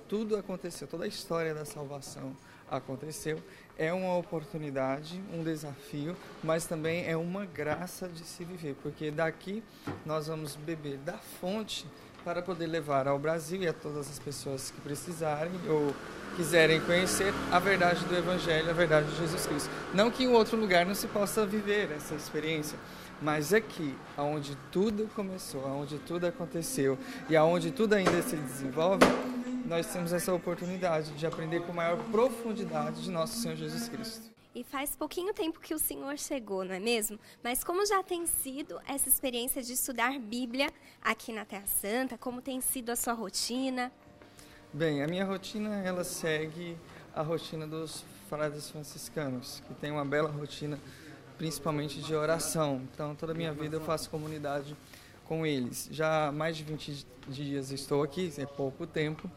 tudo aconteceu, toda a história da salvação aconteceu, é uma oportunidade, um desafio, mas também é uma graça de se viver, porque daqui nós vamos beber da fonte para poder levar ao Brasil e a todas as pessoas que precisarem ou quiserem conhecer a verdade do Evangelho, a verdade de Jesus Cristo. Não que em outro lugar não se possa viver essa experiência, mas aqui, onde tudo começou, onde tudo aconteceu e onde tudo ainda se desenvolve, nós temos essa oportunidade de aprender com maior profundidade de nosso Senhor Jesus Cristo. E faz pouquinho tempo que o senhor chegou, não é mesmo? Mas como já tem sido essa experiência de estudar Bíblia aqui na Terra Santa? Como tem sido a sua rotina? Bem, a minha rotina, ela segue a rotina dos frades franciscanos, que tem uma bela rotina, principalmente de oração. Então, toda a minha vida eu faço comunidade com eles. Já há mais de 20 dias estou aqui, é pouco tempo,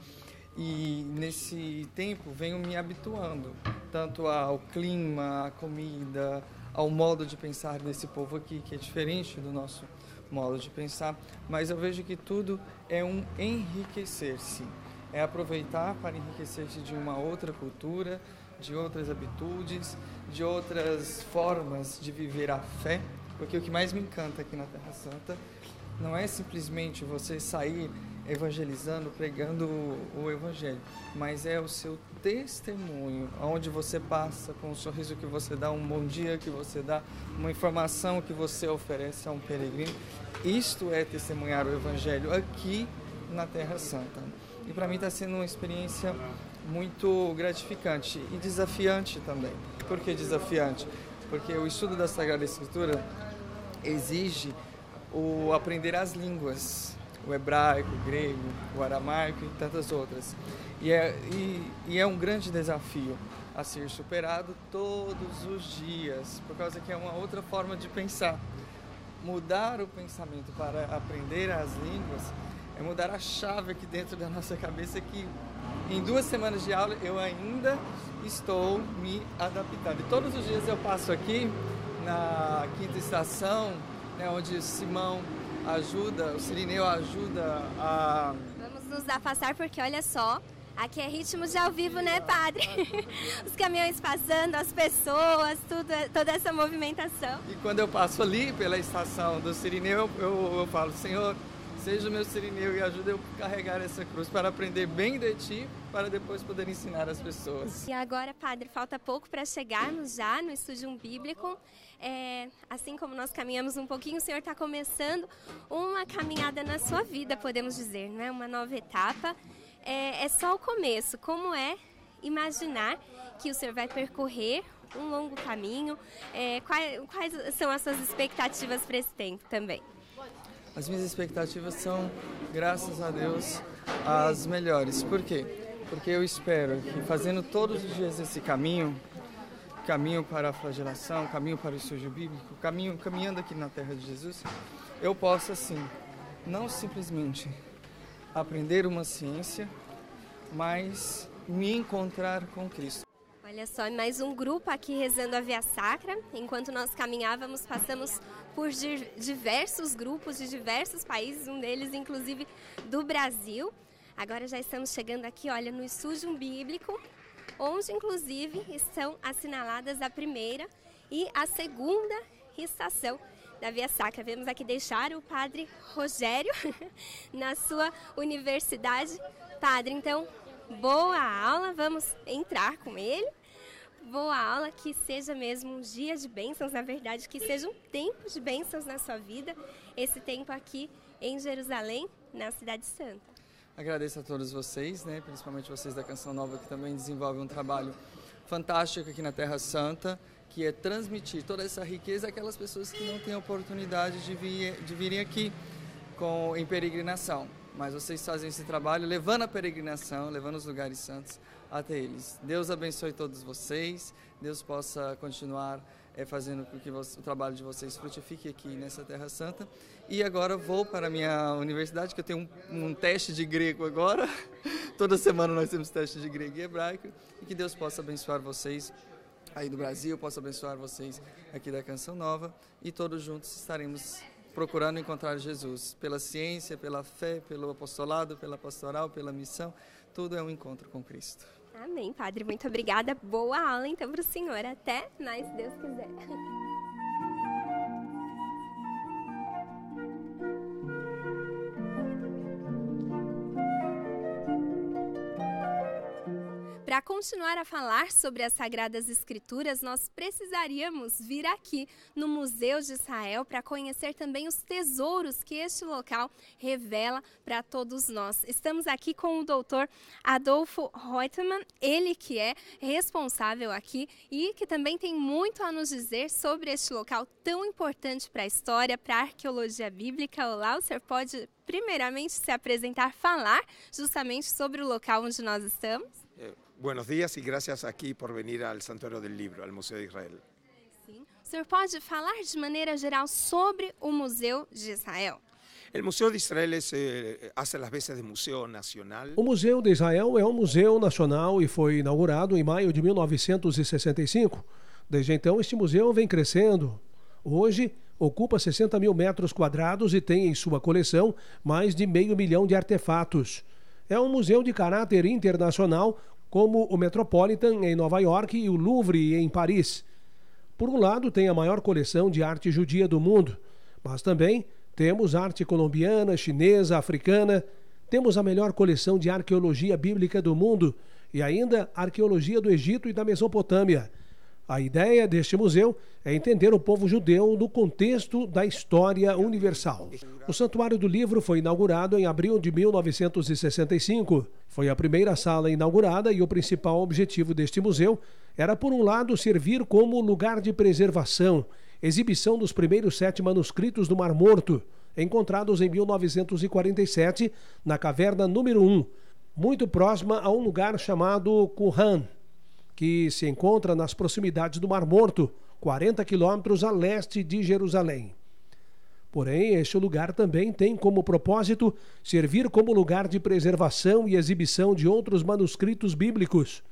e nesse tempo venho me habituando, tanto ao clima, à comida, ao modo de pensar desse povo aqui, que é diferente do nosso modo de pensar, mas eu vejo que tudo é um enriquecer-se, é aproveitar para enriquecer-se de uma outra cultura, de outras habitudes, de outras formas de viver a fé, porque o que mais me encanta aqui na Terra Santa não é simplesmente você sair evangelizando, pregando o Evangelho, mas é o seu testemunho, onde você passa, com um sorriso que você dá, um bom dia que você dá, uma informação que você oferece a um peregrino. Isto é testemunhar o Evangelho aqui na Terra Santa. E para mim está sendo uma experiência muito gratificante e desafiante também. Por que desafiante? Porque o estudo da Sagrada Escritura exige o aprender as línguas, o hebraico, o grego, o aramaico e tantas outras. E é um grande desafio a ser superado todos os dias, por causa que é uma outra forma de pensar. Mudar o pensamento para aprender as línguas é mudar a chave aqui dentro da nossa cabeça, que em 2 semanas de aula eu ainda estou me adaptando. E todos os dias eu passo aqui na 5ª estação, onde o Simão ajuda, o Cirineu ajuda a... Vamos nos afastar porque olha só, aqui é ritmo de ao vivo, né, padre? Os caminhões passando, as pessoas, toda essa movimentação. E quando eu passo ali pela estação do Cirineu, eu falo, Senhor, seja o meu Cirineu e ajuda eu a carregar essa cruz para aprender bem de Ti, para depois poder ensinar as pessoas. E agora, padre, falta pouco para chegarmos já no Estúdio Bíblico. Assim como nós caminhamos um pouquinho, o Senhor está começando uma caminhada na sua vida, podemos dizer, não é? Uma nova etapa. É só o começo. Como é imaginar que o Senhor vai percorrer um longo caminho? Quais são as suas expectativas para esse tempo também? As minhas expectativas são, graças a Deus, as melhores. Por quê? Porque eu espero que fazendo todos os dias esse caminho para a flagelação, caminho para o estúdio bíblico, caminhando aqui na terra de Jesus, eu possa, assim, não simplesmente aprender uma ciência, mas me encontrar com Cristo. Olha só, mais um grupo aqui rezando a Via Sacra. Enquanto nós caminhávamos, passamos por diversos grupos de diversos países, um deles inclusive do Brasil. Agora já estamos chegando aqui, olha, no Estúdio Bíblico, onde inclusive estão assinaladas a primeira e a segunda estação da Via Sacra. Vamos aqui deixar o padre Rogério na sua universidade. Padre, então, boa aula, vamos entrar com ele. Boa aula, que seja mesmo um dia de bênçãos, na verdade, que seja um tempo de bênçãos na sua vida, esse tempo aqui em Jerusalém, na Cidade Santa. Agradeço a todos vocês, principalmente vocês da Canção Nova, que também desenvolvem um trabalho fantástico aqui na Terra Santa, que é transmitir toda essa riqueza àquelas pessoas que não têm a oportunidade de virem aqui em peregrinação. mas vocês fazem esse trabalho levando a peregrinação, levando os lugares santos até eles. Deus abençoe todos vocês, Deus possa continuar fazendo com que o trabalho de vocês frutifique aqui nessa Terra Santa. E agora vou para a minha universidade, que eu tenho um teste de grego agora. Toda semana nós temos teste de grego e hebraico. E que Deus possa abençoar vocês aí do Brasil, possa abençoar vocês aqui da Canção Nova. E todos juntos estaremos procurando encontrar Jesus. Pela ciência, pela fé, pelo apostolado, pela pastoral, pela missão. Tudo é um encontro com Cristo. Amém, Padre. Muito obrigada. Boa aula, então, para o senhor. Até mais, se Deus quiser. Para continuar a falar sobre as Sagradas Escrituras, nós precisaríamos vir aqui no Museu de Israel para conhecer também os tesouros que este local revela para todos nós. Estamos aqui com o doutor Adolfo Reutemann, ele que é responsável aqui e que também tem muito a nos dizer sobre este local tão importante para a história, para a arqueologia bíblica. Olá, o senhor pode primeiramente se apresentar, falar justamente sobre o local onde nós estamos? Buenos días y gracias aquí por venir al Santuario del Libro, al Museo de Israel. Sim. O senhor pode falar de maneira geral sobre o Museu de Israel? El Museo de Israel hace las veces de museo nacional. O Museu de Israel é um museu nacional e foi inaugurado em maio de 1965. Desde então, este museu vem crescendo. Hoje, ocupa 60 mil metros quadrados e tem em sua coleção mais de 500 mil de artefatos. É um museu de caráter internacional, como o Metropolitan em Nova York e o Louvre em Paris. Por um lado, tem a maior coleção de arte judia do mundo, mas também temos arte colombiana, chinesa, africana, temos a melhor coleção de arqueologia bíblica do mundo e ainda arqueologia do Egito e da Mesopotâmia. A ideia deste museu é entender o povo judeu no contexto da história universal. O Santuário do Livro foi inaugurado em abril de 1965. Foi a primeira sala inaugurada e o principal objetivo deste museu era, por um lado, servir como lugar de preservação, exibição dos primeiros 7 manuscritos do Mar Morto, encontrados em 1947 na caverna número 1, muito próxima a um lugar chamado Qumran, que se encontra nas proximidades do Mar Morto, 40 quilômetros a leste de Jerusalém. Porém, este lugar também tem como propósito servir como lugar de preservação e exibição de outros manuscritos bíblicos.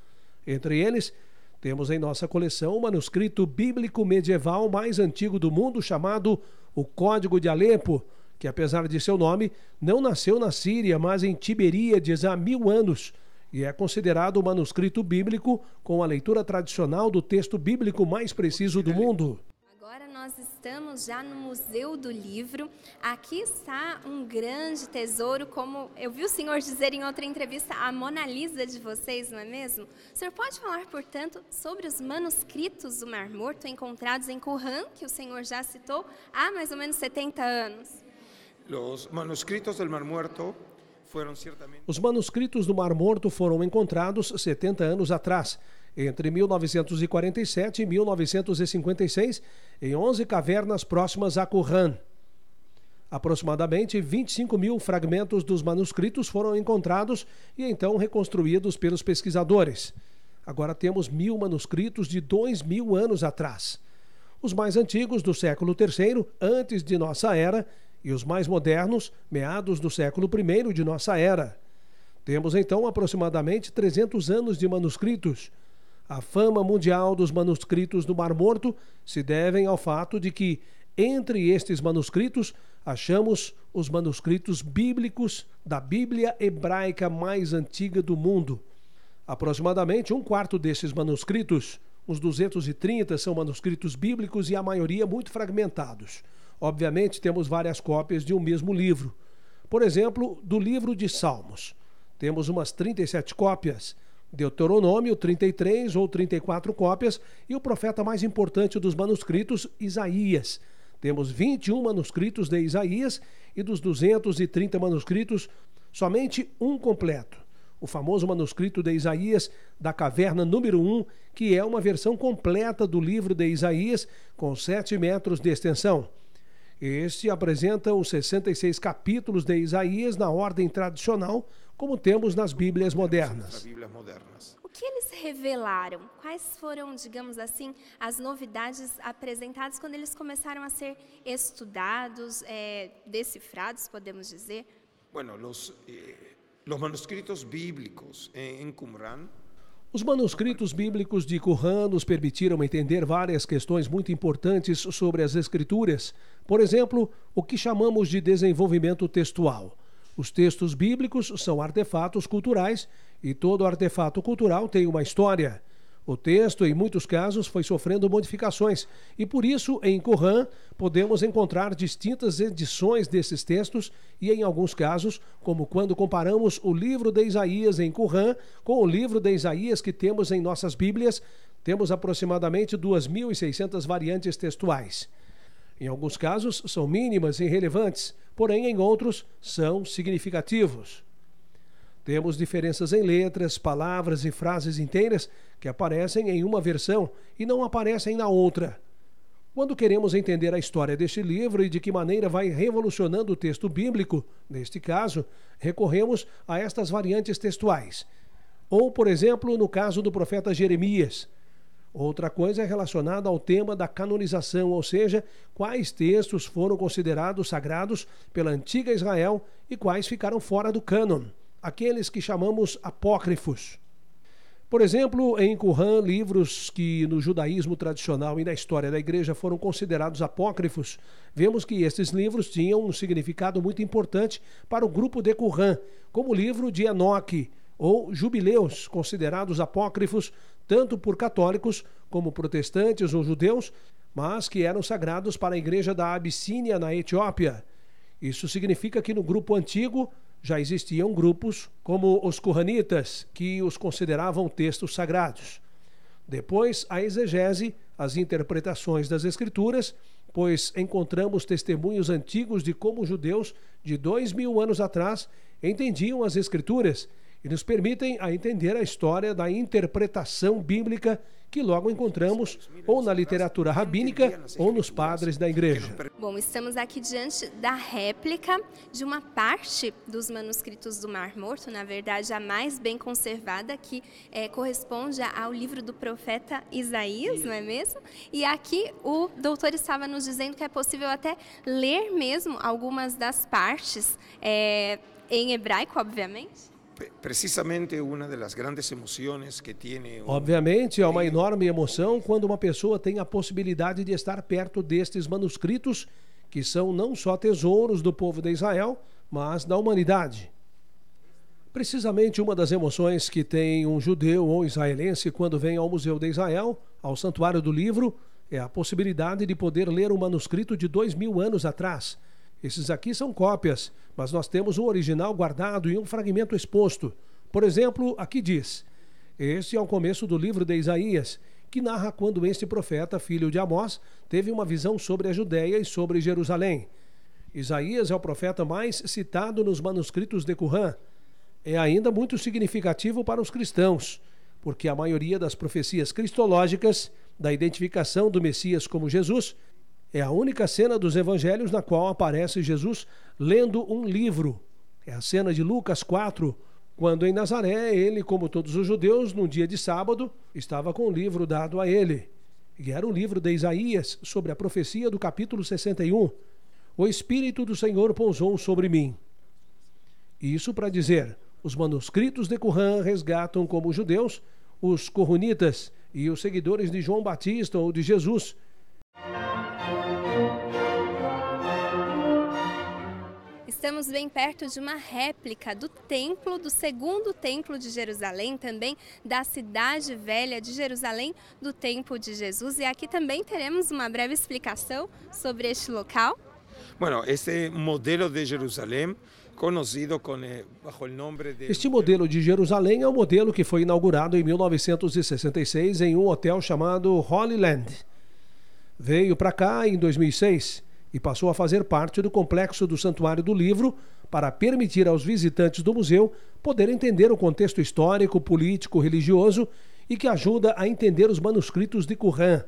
Entre eles, temos em nossa coleção o manuscrito bíblico medieval mais antigo do mundo, chamado o Código de Alepo, que apesar de seu nome, não nasceu na Síria, mas em Tiberíades há 1000 anos, e é considerado o manuscrito bíblico com a leitura tradicional do texto bíblico mais preciso do mundo. Agora nós estamos já no Museu do Livro. Aqui está um grande tesouro, como eu vi o senhor dizer em outra entrevista, a Mona Lisa de vocês, não é mesmo? O senhor pode falar, portanto, sobre os manuscritos do Mar Morto encontrados em Qumran, que o senhor já citou, há mais ou menos 70 anos? Os manuscritos do Mar Morto Os manuscritos do Mar Morto foram encontrados 70 anos atrás, entre 1947 e 1956, em 11 cavernas próximas a Qumran. Aproximadamente 25 mil fragmentos dos manuscritos foram encontrados e então reconstruídos pelos pesquisadores. Agora temos 1000 manuscritos de 2000 anos atrás. Os mais antigos do século III, antes de nossa era, e os mais modernos, meados do século I de nossa era. Temos então aproximadamente 300 anos de manuscritos. A fama mundial dos manuscritos do Mar Morto se deve ao fato de que, entre estes manuscritos, achamos os manuscritos bíblicos da Bíblia hebraica mais antiga do mundo. Aproximadamente 1/4 desses manuscritos, uns 230, são manuscritos bíblicos e a maioria muito fragmentados. Obviamente, temos várias cópias de um mesmo livro. Por exemplo, do livro de Salmos. Temos umas 37 cópias. Deuteronômio, 33 ou 34 cópias. E o profeta mais importante dos manuscritos, Isaías. Temos 21 manuscritos de Isaías e dos 230 manuscritos, somente um completo. O famoso manuscrito de Isaías, da caverna número 1, que é uma versão completa do livro de Isaías, com 7 metros de extensão. Este apresenta os 66 capítulos de Isaías na ordem tradicional, como temos nas Bíblias modernas. O que eles revelaram? Quais foram, digamos assim, as novidades apresentadas quando eles começaram a ser estudados, decifrados, podemos dizer? Bueno, los manuscritos bíblicos en Qumran. Os manuscritos bíblicos de Qumran nos permitiram entender várias questões muito importantes sobre as Escrituras. Por exemplo, o que chamamos de desenvolvimento textual. Os textos bíblicos são artefatos culturais e todo artefato cultural tem uma história. O texto, em muitos casos, foi sofrendo modificações e, por isso, em Qumran, podemos encontrar distintas edições desses textos e, em alguns casos, como quando comparamos o livro de Isaías em Qumran com o livro de Isaías que temos em nossas Bíblias, temos aproximadamente 2.600 variantes textuais. Em alguns casos, são mínimas e irrelevantes, porém, em outros, são significativos. Temos diferenças em letras, palavras e frases inteiras que aparecem em uma versão e não aparecem na outra. Quando queremos entender a história deste livro e de que maneira vai revolucionando o texto bíblico, neste caso, recorremos a estas variantes textuais. Ou, por exemplo, no caso do profeta Jeremias. Outra coisa é relacionada ao tema da canonização, ou seja, quais textos foram considerados sagrados pela antiga Israel e quais ficaram fora do cânon, aqueles que chamamos apócrifos. Por exemplo, em Qumran, livros que no judaísmo tradicional e na história da igreja foram considerados apócrifos, vemos que estes livros tinham um significado muito importante para o grupo de Qumran, como o livro de Enoque, ou Jubileus, considerados apócrifos tanto por católicos como protestantes ou judeus, mas que eram sagrados para a igreja da Abissínia, na Etiópia. Isso significa que no grupo antigo já existiam grupos como os Qumranitas, que os consideravam textos sagrados. Depois, a exegese, as interpretações das Escrituras, pois encontramos testemunhos antigos de como os judeus, de 2000 anos atrás, entendiam as Escrituras e nos permitem a entender a história da interpretação bíblica que logo encontramos ou na literatura rabínica ou nos padres da igreja. Bom, estamos aqui diante da réplica de uma parte dos manuscritos do Mar Morto, na verdade a mais bem conservada, que corresponde ao livro do profeta Isaías, não é mesmo? E aqui o doutor estava nos dizendo que é possível até ler mesmo algumas das partes em hebraico, obviamente. Precisamente uma das grandes emoções que tem. Obviamente, é uma enorme emoção quando uma pessoa tem a possibilidade de estar perto destes manuscritos, que são não só tesouros do povo de Israel, mas da humanidade. Precisamente uma das emoções que tem um judeu ou israelense quando vem ao Museu de Israel, ao Santuário do Livro, é a possibilidade de poder ler um manuscrito de 2000 anos atrás. Esses aqui são cópias, mas nós temos um original guardado e um fragmento exposto. Por exemplo, aqui diz: este é o começo do livro de Isaías, que narra quando este profeta, filho de Amós, teve uma visão sobre a Judéia e sobre Jerusalém. Isaías é o profeta mais citado nos manuscritos de Qumran. É ainda muito significativo para os cristãos, porque a maioria das profecias cristológicas, da identificação do Messias como Jesus, é a única cena dos evangelhos na qual aparece Jesus lendo um livro. É a cena de Lucas 4, quando em Nazaré ele, como todos os judeus, num dia de sábado, estava com o livro dado a ele. E era o livro de Isaías, sobre a profecia do capítulo 61. O Espírito do Senhor pousou sobre mim. Isso para dizer, os manuscritos de Qumran resgatam como judeus os corrunitas e os seguidores de João Batista ou de Jesus. Estamos bem perto de uma réplica do templo, do segundo templo de Jerusalém, também da cidade velha de Jerusalém, do templo de Jesus. E aqui também teremos uma breve explicação sobre este local. Bueno, este modelo de Jerusalém, conhecido bajo o nome de... Este modelo de Jerusalém é um modelo que foi inaugurado em 1966 em um hotel chamado Holy Land. Veio para cá em 2006 e passou a fazer parte do complexo do Santuário do Livro para permitir aos visitantes do museu poder entender o contexto histórico, político, religioso e que ajuda a entender os manuscritos de Qumran.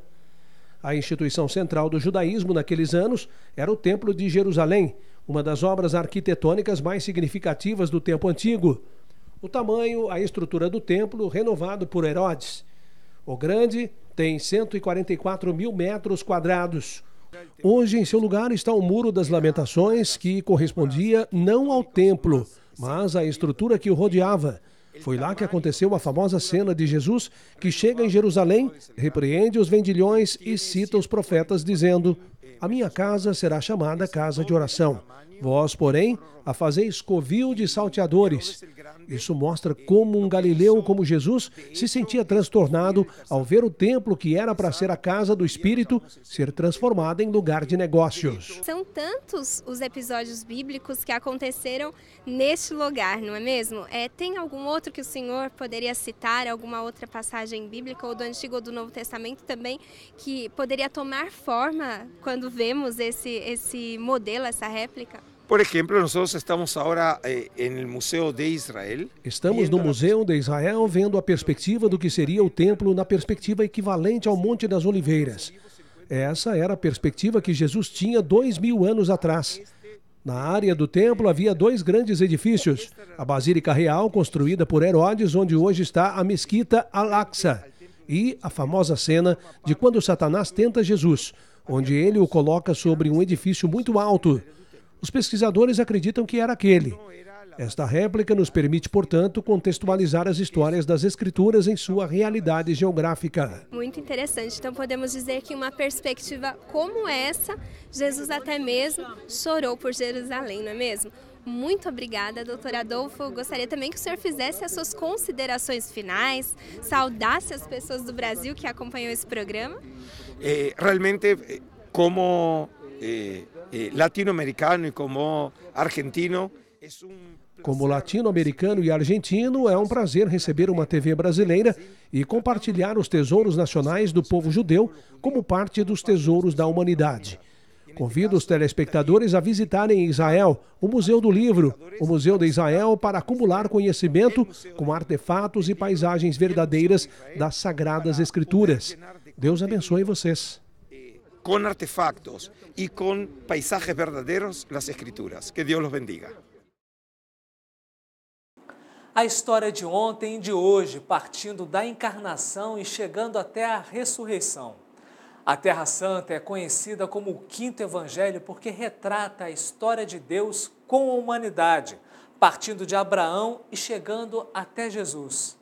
A instituição central do judaísmo naqueles anos era o Templo de Jerusalém, uma das obras arquitetônicas mais significativas do tempo antigo. O tamanho, a estrutura do templo, renovado por Herodes. O Grande tem 144 mil metros quadrados. Hoje, em seu lugar, está o Muro das Lamentações, que correspondia não ao templo, mas à estrutura que o rodeava. Foi lá que aconteceu a famosa cena de Jesus, que chega em Jerusalém, repreende os vendilhões e cita os profetas, dizendo: "A minha casa será chamada casa de oração. Vós, porém, a fazeis covil de salteadores." Isso mostra como um galileu como Jesus se sentia transtornado ao ver o templo que era para ser a casa do Espírito ser transformado em lugar de negócios. São tantos os episódios bíblicos que aconteceram neste lugar, não é mesmo? Tem algum outro que o senhor poderia citar, alguma outra passagem bíblica, ou do Antigo ou do Novo Testamento também, que poderia tomar forma quando vemos esse modelo, essa réplica? Por exemplo, nós estamos agora no Museu de Israel. Estamos no Museu de Israel vendo a perspectiva do que seria o templo na perspectiva equivalente ao Monte das Oliveiras. Essa era a perspectiva que Jesus tinha 2000 anos atrás. Na área do templo havia 2 grandes edifícios. A Basílica Real, construída por Herodes, onde hoje está a Mesquita Al-Aqsa. E a famosa cena de quando Satanás tenta Jesus, onde ele o coloca sobre um edifício muito alto. Os pesquisadores acreditam que era aquele. Esta réplica nos permite, portanto, contextualizar as histórias das Escrituras em sua realidade geográfica. Muito interessante. Então podemos dizer que uma perspectiva como essa, Jesus até mesmo chorou por Jerusalém, não é mesmo? Muito obrigada, doutor Adolfo. Gostaria também que o senhor fizesse as suas considerações finais, saudasse as pessoas do Brasil que acompanham esse programa. Realmente, como latino-americano e como argentino, Como latino-americano e argentino, é um prazer receber uma TV brasileira e compartilhar os tesouros nacionais do povo judeu como parte dos tesouros da humanidade. Convido os telespectadores a visitarem Israel, o Museu do Livro, o Museu de Israel, para acumular conhecimento com artefatos e paisagens verdadeiras das Sagradas Escrituras. Deus abençoe vocês. Com artefactos e com paisajes verdadeiros das Escrituras. Que Deus los bendiga. A história de ontem e de hoje, partindo da encarnação e chegando até a ressurreição. A Terra Santa é conhecida como o Quinto Evangelho porque retrata a história de Deus com a humanidade, partindo de Abraão e chegando até Jesus.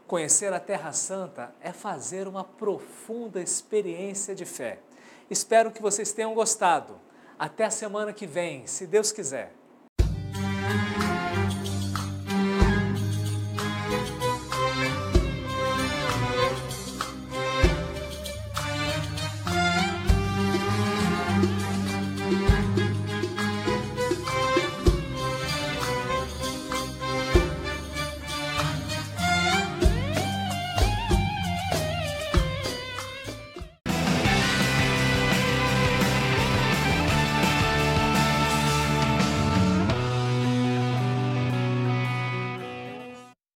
Conhecer a Terra Santa é fazer uma profunda experiência de fé. Espero que vocês tenham gostado. Até a semana que vem, se Deus quiser.